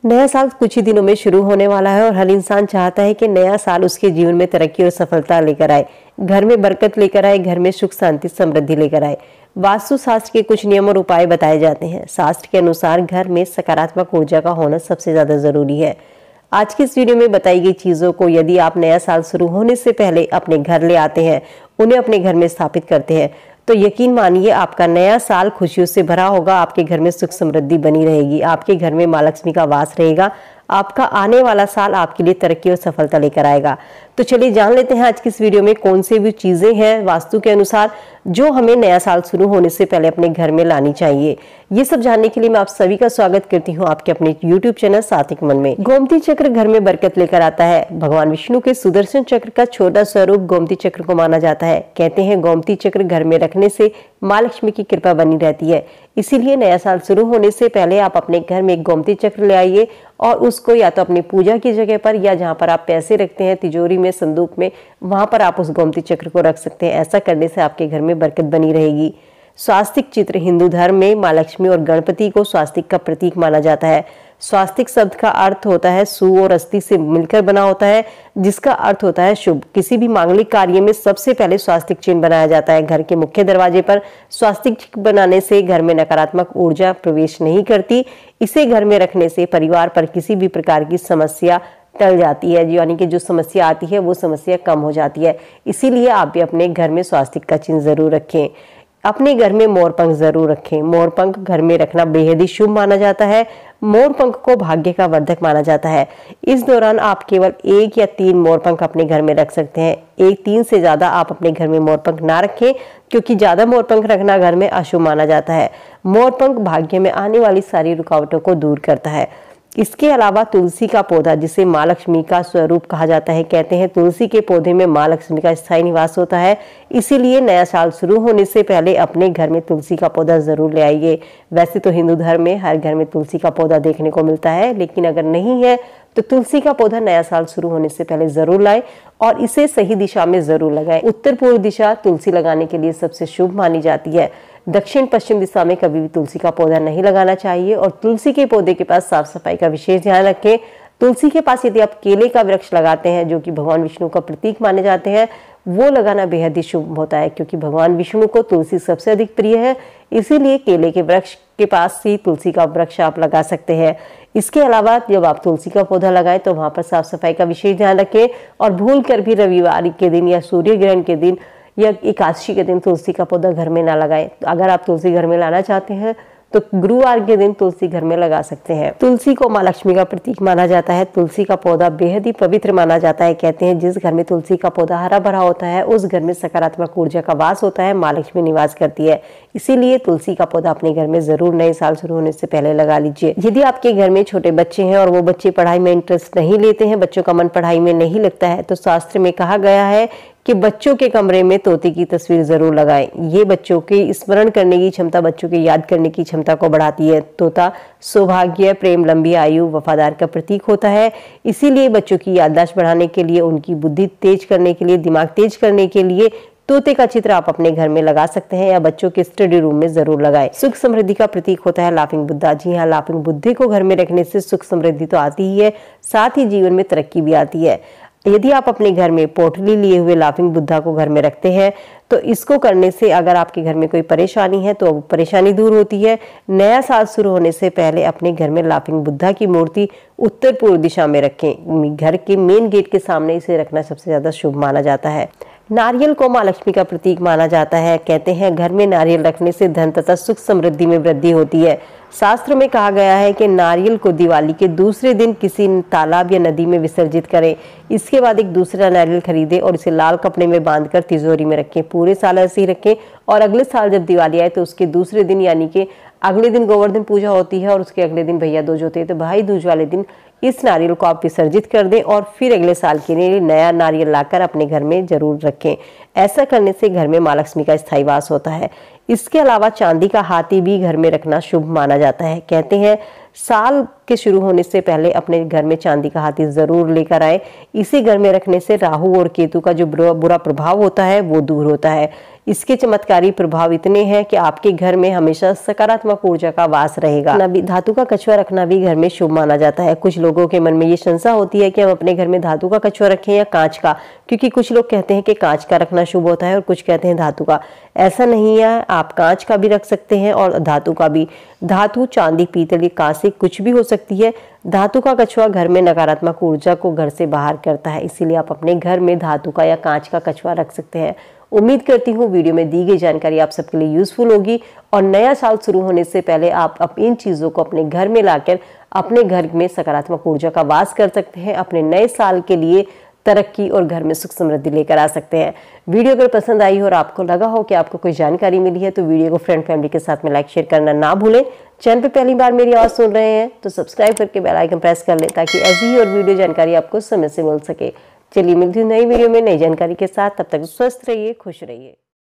नया साल कुछ ही दिनों में शुरू होने वाला है और हर इंसान चाहता है कि नया साल उसके जीवन में तरक्की और सफलता लेकर आए, घर में बरकत लेकर आए, घर में सुख शांति समृद्धि लेकर आए। वास्तु शास्त्र के कुछ नियम और उपाय बताए जाते हैं। शास्त्र के अनुसार घर में सकारात्मक ऊर्जा का होना सबसे ज्यादा जरूरी है। आज की इस वीडियो में बताई गई चीजों को यदि आप नया साल शुरू होने से पहले अपने घर ले आते हैं, उन्हें अपने घर में स्थापित करते हैं, तो यकीन मानिए आपका नया साल खुशियों से भरा होगा। आपके घर में सुख समृद्धि बनी रहेगी, आपके घर में मां लक्ष्मी का वास रहेगा। आपका आने वाला साल आपके लिए तरक्की और सफलता लेकर आएगा। तो चलिए जान लेते हैं आज की इस वीडियो में कौन सी भी चीजें हैं वास्तु के अनुसार जो हमें नया साल शुरू होने से पहले अपने घर में लानी चाहिए। ये सब जानने के लिए मैं आप सभी का स्वागत करती हूँ आपके अपने YouTube चैनल सात्विक मन में। गोमती चक्र घर में बरकत लेकर आता है। भगवान विष्णु के सुदर्शन चक्र का छोटा स्वरूप गोमती चक्र को माना जाता है। कहते हैं गोमती चक्र घर में रखने से मां लक्ष्मी की कृपा बनी रहती है। इसीलिए नया साल शुरू होने से पहले आप अपने घर में एक गोमती चक्र ले आइए और उसको या तो अपनी पूजा की जगह पर या जहाँ पर आप पैसे रखते हैं तिजोरी में, संदूक में, वहां पर आप उस गोमती चक्र को रख सकते हैं। ऐसा करने से आपके घर में बरकत बनी रहेगी। स्वास्तिक चित्र हिंदू धर्म में मां लक्ष्मी और गणपति को स्वास्तिक का प्रतीक माना जाता है। स्वास्तिक शब्द का अर्थ होता है सु और अस्थि से मिलकर बना होता है, जिसका अर्थ होता है शुभ। किसी भी मांगलिक कार्य में सबसे पहले स्वास्तिक चिन्ह बनाया जाता है। घर के मुख्य दरवाजे पर स्वास्तिक चिन्ह बनाने से घर में नकारात्मक ऊर्जा प्रवेश नहीं करती। इसे घर में रखने से परिवार पर किसी भी प्रकार की समस्या टल जाती है, यानी कि जो समस्या आती है वो समस्या कम हो जाती है। इसीलिए आप भी अपने घर में स्वास्तिक का चिन्ह जरूर रखें। अपने घर में मोरपंख जरूर रखें। मोरपंख घर में रखना बेहद ही शुभ माना जाता है। मोरपंख को भाग्य का वर्धक माना जाता है। इस दौरान आप केवल 1 या 3 मोरपंख अपने घर में रख सकते हैं। 1-3 से ज्यादा आप अपने घर में मोरपंख ना रखें, क्योंकि ज्यादा मोरपंख रखना घर में अशुभ माना जाता है। मोरपंख भाग्य में आने वाली सारी रुकावटों को दूर करता है। इसके अलावा तुलसी का पौधा, जिसे मां लक्ष्मी का स्वरूप कहा जाता है, कहते हैं तुलसी के पौधे में मां लक्ष्मी का स्थायी निवास होता है। इसीलिए नया साल शुरू होने से पहले अपने घर में तुलसी का पौधा जरूर ले आइए। वैसे तो हिंदू धर्म में हर घर में तुलसी का पौधा देखने को मिलता है, लेकिन अगर नहीं है तो तुलसी का पौधा नया साल शुरू होने से पहले जरूर लाएं और इसे सही दिशा में जरूर लगाएं। उत्तर पूर्व दिशा तुलसी लगाने के लिए सबसे शुभ मानी जाती है। दक्षिण पश्चिम दिशा में कभी भी तुलसी का पौधा नहीं लगाना चाहिए और तुलसी के पौधे के पास साफ सफाई का विशेष ध्यान रखें। तुलसी के पास यदि आप केले का वृक्ष लगाते हैं, जो कि भगवान विष्णु का प्रतीक माने जाते हैं, वो लगाना बेहद ही शुभ होता है, क्योंकि भगवान विष्णु को तुलसी सबसे अधिक प्रिय है। इसीलिए केले के वृक्ष के पास ही तुलसी का वृक्ष आप लगा सकते हैं। इसके अलावा जब आप तुलसी का पौधा लगाएं तो वहां पर साफ सफाई का विशेष ध्यान रखें और भूल कर भी रविवार के दिन या सूर्य ग्रहण के दिन या एकादशी के दिन तुलसी का पौधा घर में ना लगाएं। अगर आप तुलसी घर में लाना चाहते हैं तो गुरुवार के दिन तुलसी घर में लगा सकते हैं। तुलसी को मां लक्ष्मी का प्रतीक माना जाता है। तुलसी का पौधा बेहद ही पवित्र माना जाता है। कहते हैं जिस घर में तुलसी का पौधा हरा भरा होता है उस घर में सकारात्मक ऊर्जा का वास होता है, मां लक्ष्मी निवास करती है। इसीलिए तुलसी का पौधा अपने घर में जरूर नए साल शुरू होने से पहले लगा लीजिए। यदि आपके घर में छोटे बच्चे हैं और वो बच्चे पढ़ाई में इंटरेस्ट नहीं लेते हैं, बच्चों का मन पढ़ाई में नहीं लगता है, तो शास्त्र में कहा गया है कि बच्चों के कमरे में तोते की तस्वीर जरूर लगाएं। ये बच्चों के स्मरण करने की क्षमता, बच्चों के याद करने की क्षमता को बढ़ाती है। तोता सौभाग्य, प्रेम, लंबी आयु, वफादार का प्रतीक होता है। इसीलिए बच्चों की याददाश्त बढ़ाने के लिए, उनकी बुद्धि तेज करने के लिए, दिमाग तेज करने के लिए तोते का चित्र आप अपने घर में लगा सकते हैं या बच्चों के स्टडी रूम में जरूर लगाएं। सुख समृद्धि का प्रतीक होता है लाफिंग बुद्धा। जी हाँ, लाफिंग बुद्धे को घर में रखने से सुख समृद्धि तो आती ही है, साथ ही जीवन में तरक्की भी आती है। यदि आप अपने घर में पोटली लिए हुए लाफिंग बुद्धा को घर में रखते हैं तो इसको करने से अगर आपके घर में कोई परेशानी है तो परेशानी दूर होती है। नया साल शुरू होने से पहले अपने घर में लाफिंग बुद्धा की मूर्ति उत्तर पूर्व दिशा में रखें। घर के मेन गेट के सामने इसे रखना सबसे ज्यादा शुभ माना जाता है। नारियल को मां लक्ष्मी का प्रतीक माना जाता है। कहते हैं घर में नारियल रखने से धन तथा सुख समृद्धि में वृद्धि होती है। शास्त्र में कहा गया है कि नारियल को दिवाली के दूसरे दिन किसी तालाब या नदी में विसर्जित करें। इसके बाद एक दूसरा नारियल खरीदें और इसे लाल कपड़े में बांधकर तिजोरी में रखें। पूरे साल ऐसे ही रखें और अगले साल जब दिवाली आए तो उसके दूसरे दिन, यानी कि अगले दिन गोवर्धन पूजा होती है और उसके अगले दिन भैया दूज होते हैं, तो भाई दूज वाले दिन इस नारियल को आप विसर्जित कर दें और फिर अगले साल के लिए नया नारियल लाकर अपने घर में जरूर रखें। ऐसा करने से घर में मां लक्ष्मी का स्थायी वास होता है। इसके अलावा चांदी का हाथी भी घर में रखना शुभ माना जाता है। कहते हैं साल के शुरू होने से पहले अपने घर में चांदी का हाथी जरूर लेकर आए। इसे घर में रखने से राहु और केतु का जो बुरा प्रभाव होता है वो दूर होता है। इसके चमत्कारी प्रभाव इतने हैं कि आपके घर में हमेशा सकारात्मक ऊर्जा का वास रहेगा। धातु का कछुआ रखना भी घर में शुभ माना जाता है। कुछ लोगों के मन में ये शंका होती है कि हम अपने घर में धातु का कछुआ रखें या कांच का, क्योंकि कुछ लोग कहते हैं कि कांच का रखना शुभ होता है और कुछ कहते हैं धातु का। ऐसा नहीं है, आप कांच का भी रख सकते हैं और धातु का भी। धातु चांदी, पीतल, कांसे कुछ भी हो सकती है। धातु का कछुआ घर में नकारात्मक ऊर्जा को घर से बाहर करता है, इसीलिए आप अपने घर में धातु का या कांच का कछुआ रख सकते हैं। उम्मीद करती हूँ वीडियो में दी गई जानकारी आप सबके लिए यूजफुल होगी और नया साल शुरू होने से पहले आप इन चीज़ों को अपने घर में लाकर अपने घर में सकारात्मक ऊर्जा का वास कर सकते हैं। अपने नए साल के लिए तरक्की और घर में सुख समृद्धि लेकर आ सकते हैं। वीडियो अगर पसंद आई हो और आपको लगा हो कि आपको कोई जानकारी मिली है तो वीडियो को फ्रेंड फैमिली के साथ में लाइक शेयर करना ना भूलें। चैनल पे पहली बार मेरी आवाज़ सुन रहे हैं तो सब्सक्राइब करके बेल आइकन प्रेस कर लें ताकि ऐसी ही और वीडियो जानकारी आपको समय से मिल सके। चलिए मिलती हूँ नई वीडियो में नई जानकारी के साथ। तब तक स्वस्थ रहिए, खुश रहिए।